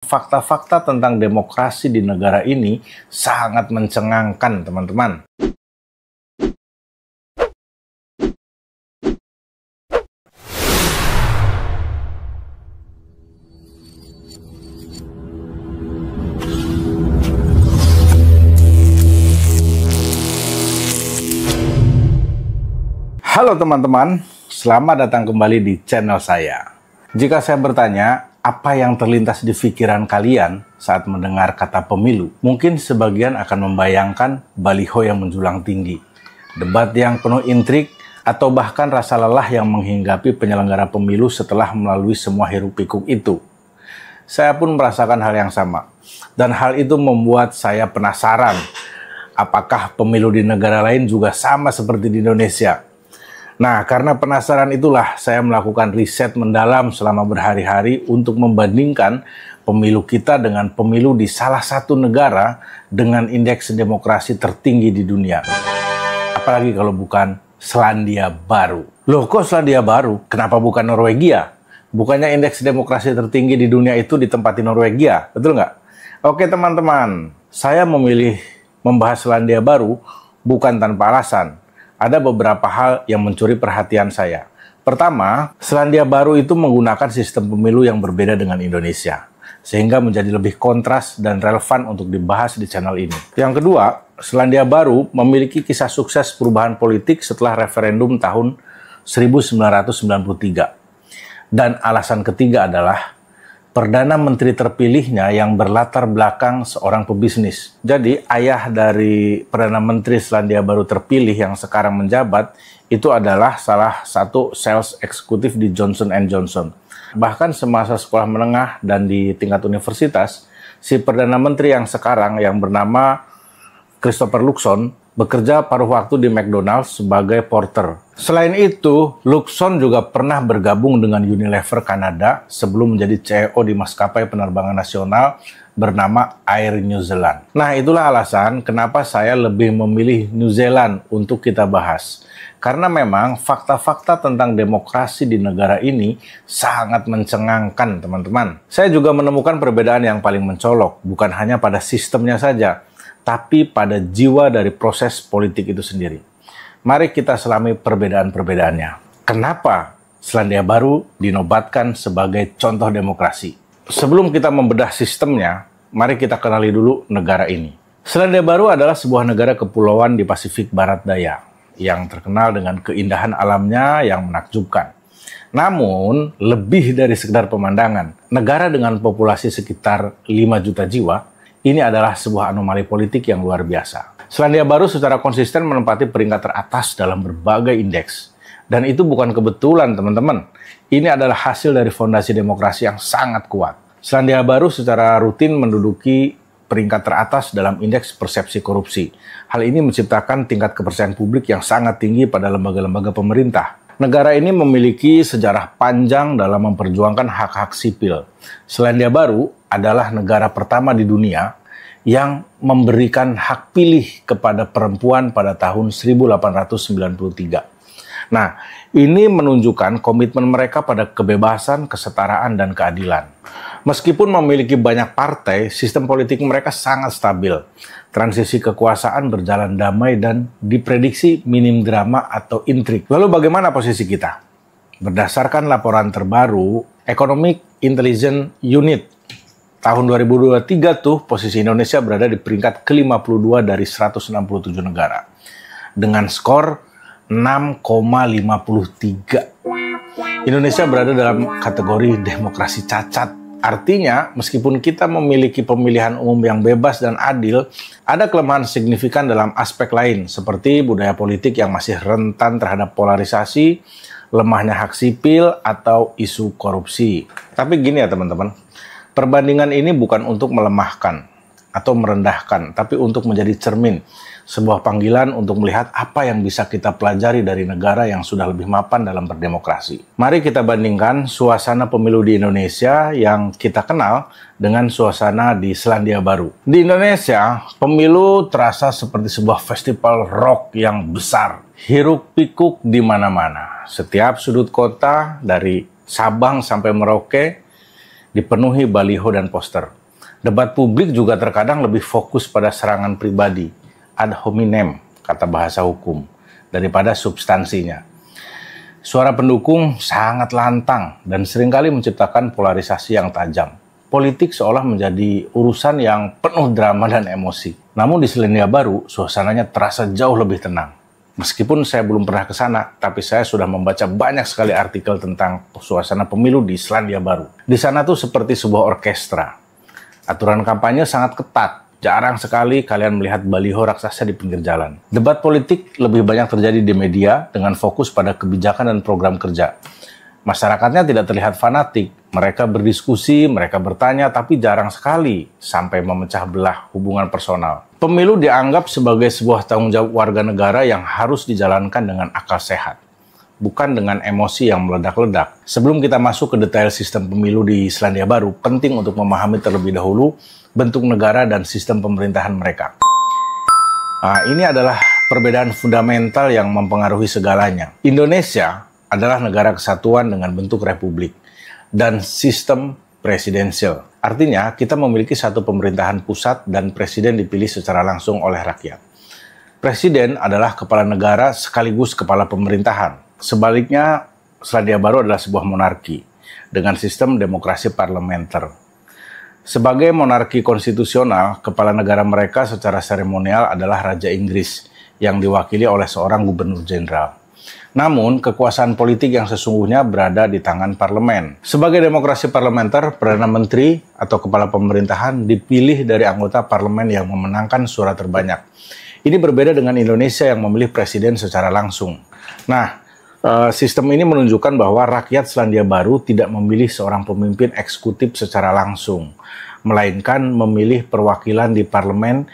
Fakta-fakta tentang demokrasi di negara ini sangat mencengangkan, teman-teman. Halo teman-teman, selamat datang kembali di channel saya. Jika saya bertanya, apa yang terlintas di pikiran kalian saat mendengar kata pemilu? Mungkin sebagian akan membayangkan baliho yang menjulang tinggi, debat yang penuh intrik, atau bahkan rasa lelah yang menghinggapi penyelenggara pemilu setelah melalui semua hiruk-pikuk itu. Saya pun merasakan hal yang sama, dan hal itu membuat saya penasaran, apakah pemilu di negara lain juga sama seperti di Indonesia? Nah, karena penasaran itulah saya melakukan riset mendalam selama berhari-hari untuk membandingkan pemilu kita dengan pemilu di salah satu negara dengan indeks demokrasi tertinggi di dunia. Apalagi kalau bukan Selandia Baru. Loh, kok Selandia Baru? Kenapa bukan Norwegia? Bukannya indeks demokrasi tertinggi di dunia itu ditempati Norwegia, betul nggak? Oke teman-teman, saya memilih membahas Selandia Baru bukan tanpa alasan. Ada beberapa hal yang mencuri perhatian saya. Pertama, Selandia Baru itu menggunakan sistem pemilu yang berbeda dengan Indonesia, sehingga menjadi lebih kontras dan relevan untuk dibahas di channel ini. Yang kedua, Selandia Baru memiliki kisah sukses perubahan politik setelah referendum tahun 1993. Dan alasan ketiga adalah Perdana Menteri terpilihnya yang berlatar belakang seorang pebisnis. Jadi ayah dari Perdana Menteri Selandia Baru terpilih yang sekarang menjabat itu adalah salah satu sales eksekutif di Johnson & Johnson. Bahkan semasa sekolah menengah dan di tingkat universitas, si Perdana Menteri yang sekarang yang bernama Christopher Luxon bekerja paruh waktu di McDonald's sebagai porter. Selain itu, Luxon juga pernah bergabung dengan Unilever Kanada sebelum menjadi CEO di maskapai penerbangan nasional bernama Air New Zealand. Nah, itulah alasan kenapa saya lebih memilih New Zealand untuk kita bahas. Karena memang fakta-fakta tentang demokrasi di negara ini sangat mencengangkan, teman-teman. Saya juga menemukan perbedaan yang paling mencolok, bukan hanya pada sistemnya saja, tapi pada jiwa dari proses politik itu sendiri. Mari kita selami perbedaan-perbedaannya. Kenapa Selandia Baru dinobatkan sebagai contoh demokrasi? Sebelum kita membedah sistemnya, mari kita kenali dulu negara ini. Selandia Baru adalah sebuah negara kepulauan di Pasifik Barat Daya yang terkenal dengan keindahan alamnya yang menakjubkan. Namun, lebih dari sekedar pemandangan, negara dengan populasi sekitar 5 juta jiwa, ini adalah sebuah anomali politik yang luar biasa. Selandia Baru secara konsisten menempati peringkat teratas dalam berbagai indeks. Dan itu bukan kebetulan, teman-teman. Ini adalah hasil dari fondasi demokrasi yang sangat kuat. Selandia Baru secara rutin menduduki peringkat teratas dalam indeks persepsi korupsi. Hal ini menciptakan tingkat kepercayaan publik yang sangat tinggi pada lembaga-lembaga pemerintah. Negara ini memiliki sejarah panjang dalam memperjuangkan hak-hak sipil. Selandia Baru adalah negara pertama di dunia yang memberikan hak pilih kepada perempuan pada tahun 1893. Nah, ini menunjukkan komitmen mereka pada kebebasan, kesetaraan, dan keadilan. Meskipun memiliki banyak partai, sistem politik mereka sangat stabil. Transisi kekuasaan berjalan damai dan diprediksi minim drama atau intrik. Lalu bagaimana posisi kita? Berdasarkan laporan terbaru, Economic Intelligence Unit tahun 2023 tuh posisi Indonesia berada di peringkat ke-52 dari 167 negara. Dengan skor 6,53. Indonesia berada dalam kategori demokrasi cacat. Artinya, meskipun kita memiliki pemilihan umum yang bebas dan adil, ada kelemahan signifikan dalam aspek lain, seperti budaya politik yang masih rentan terhadap polarisasi, lemahnya hak sipil, atau isu korupsi. Tapi gini ya teman-teman, perbandingan ini bukan untuk melemahkan atau merendahkan, tapi untuk menjadi cermin, sebuah panggilan untuk melihat apa yang bisa kita pelajari dari negara yang sudah lebih mapan dalam berdemokrasi. Mari kita bandingkan suasana pemilu di Indonesia yang kita kenal dengan suasana di Selandia Baru. Di Indonesia, pemilu terasa seperti sebuah festival rock yang besar. Hiruk-pikuk di mana-mana. Setiap sudut kota, dari Sabang sampai Merauke, dipenuhi baliho dan poster. Debat publik juga terkadang lebih fokus pada serangan pribadi, ad hominem, kata bahasa hukum, daripada substansinya. Suara pendukung sangat lantang dan seringkali menciptakan polarisasi yang tajam. Politik seolah menjadi urusan yang penuh drama dan emosi. Namun di Selandia Baru, suasananya terasa jauh lebih tenang. Meskipun saya belum pernah ke sana, tapi saya sudah membaca banyak sekali artikel tentang suasana pemilu di Selandia Baru. Di sana tuh seperti sebuah orkestra. Aturan kampanye sangat ketat. Jarang sekali kalian melihat baliho raksasa di pinggir jalan. Debat politik lebih banyak terjadi di media dengan fokus pada kebijakan dan program kerja. Masyarakatnya tidak terlihat fanatik. Mereka berdiskusi, mereka bertanya, tapi jarang sekali sampai memecah belah hubungan personal. Pemilu dianggap sebagai sebuah tanggung jawab warga negara yang harus dijalankan dengan akal sehat, bukan dengan emosi yang meledak-ledak. Sebelum kita masuk ke detail sistem pemilu di Selandia Baru, penting untuk memahami terlebih dahulu bentuk negara dan sistem pemerintahan mereka. Ini adalah perbedaan fundamental yang mempengaruhi segalanya. Indonesia adalah negara kesatuan dengan bentuk republik dan sistem presidensial. Artinya, kita memiliki satu pemerintahan pusat dan presiden dipilih secara langsung oleh rakyat. Presiden adalah kepala negara sekaligus kepala pemerintahan. Sebaliknya, Selandia Baru adalah sebuah monarki dengan sistem demokrasi parlementer. Sebagai monarki konstitusional, kepala negara mereka secara seremonial adalah Raja Inggris yang diwakili oleh seorang gubernur jenderal. Namun, kekuasaan politik yang sesungguhnya berada di tangan parlemen. Sebagai demokrasi parlementer, Perdana Menteri atau kepala pemerintahan dipilih dari anggota parlemen yang memenangkan suara terbanyak. Ini berbeda dengan Indonesia yang memilih presiden secara langsung. Nah, sistem ini menunjukkan bahwa rakyat Selandia Baru tidak memilih seorang pemimpin eksekutif secara langsung, melainkan memilih perwakilan di parlemen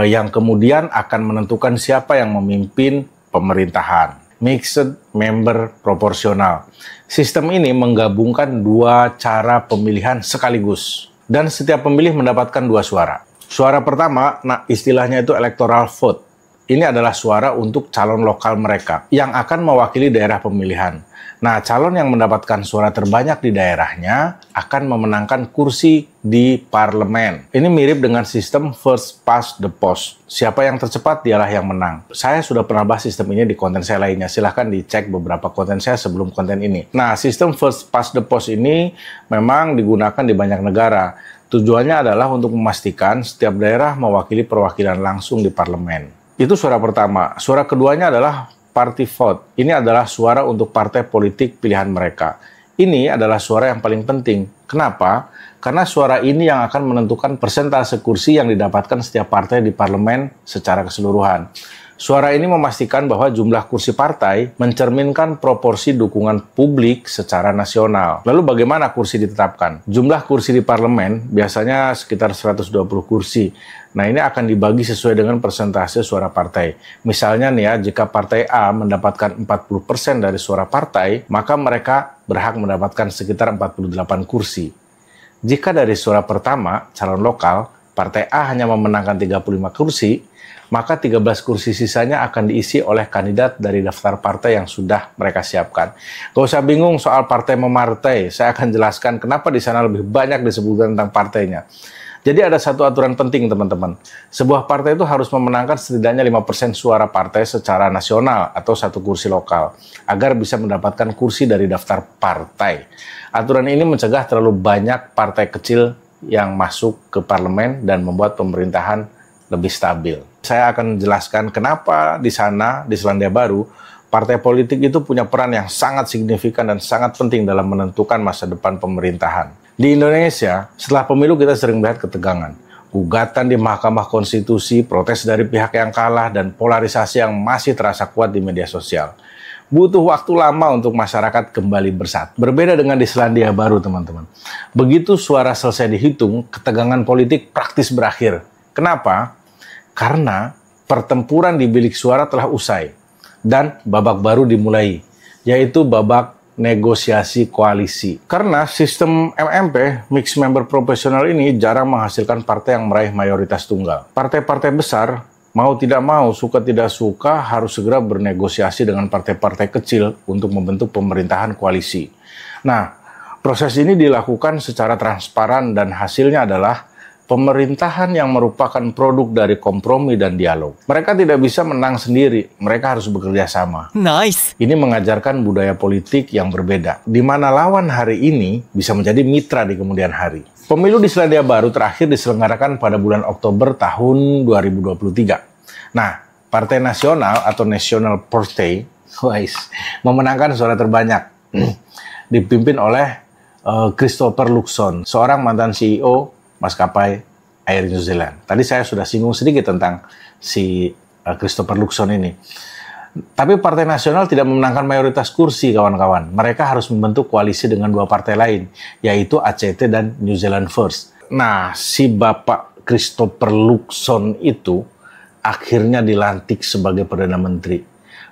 yang kemudian akan menentukan siapa yang memimpin pemerintahan. Mixed member proporsional. Sistem ini menggabungkan dua cara pemilihan sekaligus. Dan setiap pemilih mendapatkan dua suara. Suara pertama, istilahnya itu electoral vote. Ini adalah suara untuk calon lokal mereka yang akan mewakili daerah pemilihan. Nah, calon yang mendapatkan suara terbanyak di daerahnya akan memenangkan kursi di parlemen. Ini mirip dengan sistem first past the post. Siapa yang tercepat, dialah yang menang. Saya sudah pernah bahas sistem ini di konten saya lainnya. Silahkan dicek beberapa konten saya sebelum konten ini. Nah, sistem first past the post ini memang digunakan di banyak negara. Tujuannya adalah untuk memastikan setiap daerah mewakili perwakilan langsung di parlemen. Itu suara pertama. Suara keduanya adalah party vote. Ini adalah suara untuk partai politik pilihan mereka. Ini adalah suara yang paling penting. Kenapa? Karena suara ini yang akan menentukan persentase kursi yang didapatkan setiap partai di parlemen secara keseluruhan. Suara ini memastikan bahwa jumlah kursi partai mencerminkan proporsi dukungan publik secara nasional. Lalu bagaimana kursi ditetapkan? Jumlah kursi di parlemen biasanya sekitar 120 kursi. Nah, ini akan dibagi sesuai dengan persentase suara partai. Misalnya nih ya, jika partai A mendapatkan 40% dari suara partai, maka mereka berhak mendapatkan sekitar 48 kursi. Jika dari suara pertama, calon lokal, partai A hanya memenangkan 35 kursi, maka 13 kursi sisanya akan diisi oleh kandidat dari daftar partai yang sudah mereka siapkan. Gak usah bingung soal partai memartai, saya akan jelaskan kenapa di sana lebih banyak disebutkan tentang partainya. Jadi ada satu aturan penting teman-teman. Sebuah partai itu harus memenangkan setidaknya 5% suara partai secara nasional atau satu kursi lokal agar bisa mendapatkan kursi dari daftar partai. Aturan ini mencegah terlalu banyak partai kecil yang masuk ke parlemen dan membuat pemerintahan lebih stabil. Saya akan jelaskan kenapa di sana, di Selandia Baru, partai politik itu punya peran yang sangat signifikan dan sangat penting dalam menentukan masa depan pemerintahan. Di Indonesia, setelah pemilu kita sering melihat ketegangan. Gugatan di Mahkamah Konstitusi, protes dari pihak yang kalah, dan polarisasi yang masih terasa kuat di media sosial. Butuh waktu lama untuk masyarakat kembali bersatu. Berbeda dengan di Selandia Baru, teman-teman. Begitu suara selesai dihitung, ketegangan politik praktis berakhir. Kenapa? Karena pertempuran di bilik suara telah usai dan babak baru dimulai, yaitu babak negosiasi koalisi. Karena sistem MMP, Mixed Member Proportional ini jarang menghasilkan partai yang meraih mayoritas tunggal. Partai-partai besar, mau tidak mau, suka tidak suka, harus segera bernegosiasi dengan partai-partai kecil untuk membentuk pemerintahan koalisi. Nah, Proses ini dilakukan secara transparan dan hasilnya adalah pemerintahan yang merupakan produk dari kompromi dan dialog. Mereka tidak bisa menang sendiri, mereka harus bekerja sama. Nice. Ini mengajarkan budaya politik yang berbeda, di mana lawan hari ini bisa menjadi mitra di kemudian hari. Pemilu di Selandia Baru terakhir diselenggarakan pada bulan Oktober tahun 2023. Nah, Partai Nasional atau National Party memenangkan suara terbanyak, dipimpin oleh Christopher Luxon, seorang mantan CEO maskapai Air New Zealand. Tadi saya sudah singgung sedikit tentang si Christopher Luxon ini. Tapi Partai Nasional tidak memenangkan mayoritas kursi, kawan-kawan. Mereka harus membentuk koalisi dengan dua partai lain, yaitu ACT dan New Zealand First. Nah, si Bapak Christopher Luxon itu akhirnya dilantik sebagai Perdana Menteri.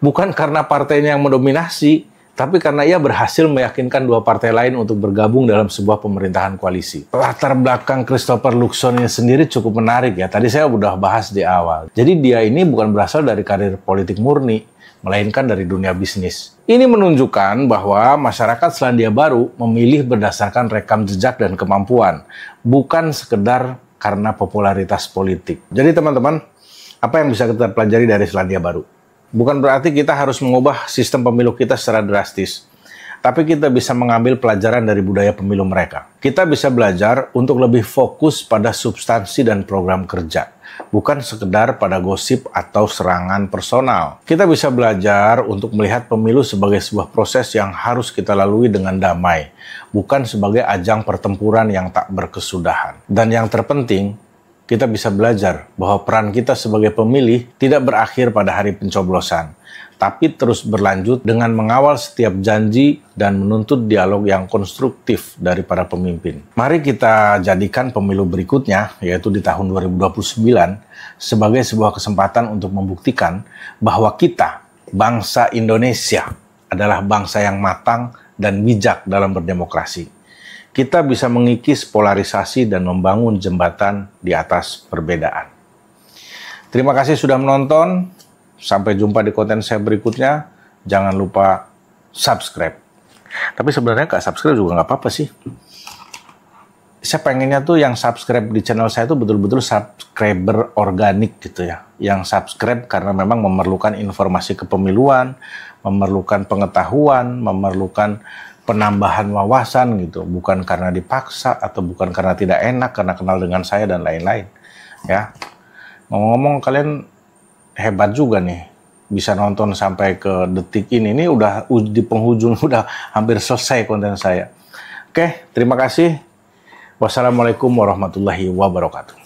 Bukan karena partainya yang mendominasi, tapi karena ia berhasil meyakinkan dua partai lain untuk bergabung dalam sebuah pemerintahan koalisi. Latar belakang Christopher Luxon ini sendiri cukup menarik ya. Tadi saya udah bahas di awal. Jadi dia ini bukan berasal dari karir politik murni, melainkan dari dunia bisnis. Ini menunjukkan bahwa masyarakat Selandia Baru memilih berdasarkan rekam jejak dan kemampuan, bukan sekedar karena popularitas politik. Jadi teman-teman, apa yang bisa kita pelajari dari Selandia Baru? Bukan berarti kita harus mengubah sistem pemilu kita secara drastis, tapi kita bisa mengambil pelajaran dari budaya pemilu mereka. Kita bisa belajar untuk lebih fokus pada substansi dan program kerja, bukan sekedar pada gosip atau serangan personal. Kita bisa belajar untuk melihat pemilu sebagai sebuah proses yang harus kita lalui dengan damai, bukan sebagai ajang pertempuran yang tak berkesudahan. Dan yang terpenting, kita bisa belajar bahwa peran kita sebagai pemilih tidak berakhir pada hari pencoblosan, tapi terus berlanjut dengan mengawal setiap janji dan menuntut dialog yang konstruktif dari para pemimpin. Mari kita jadikan pemilu berikutnya, yaitu di tahun 2029, sebagai sebuah kesempatan untuk membuktikan bahwa kita, bangsa Indonesia, adalah bangsa yang matang dan bijak dalam berdemokrasi. Kita bisa mengikis polarisasi dan membangun jembatan di atas perbedaan. Terima kasih sudah menonton. Sampai jumpa di konten saya berikutnya. Jangan lupa subscribe. Tapi sebenarnya nggak subscribe juga nggak apa-apa sih. Saya pengennya tuh yang subscribe di channel saya itu betul-betul subscriber organik gitu ya. Yang subscribe karena memang memerlukan informasi kepemiluan, memerlukan pengetahuan, memerlukan penambahan wawasan gitu, bukan karena dipaksa atau bukan karena tidak enak karena kenal dengan saya dan lain-lain ya. Ngomong-ngomong, kalian hebat juga nih bisa nonton sampai ke detik ini udah di penghujung, udah hampir selesai konten saya. Oke, terima kasih. Wassalamualaikum warahmatullahi wabarakatuh.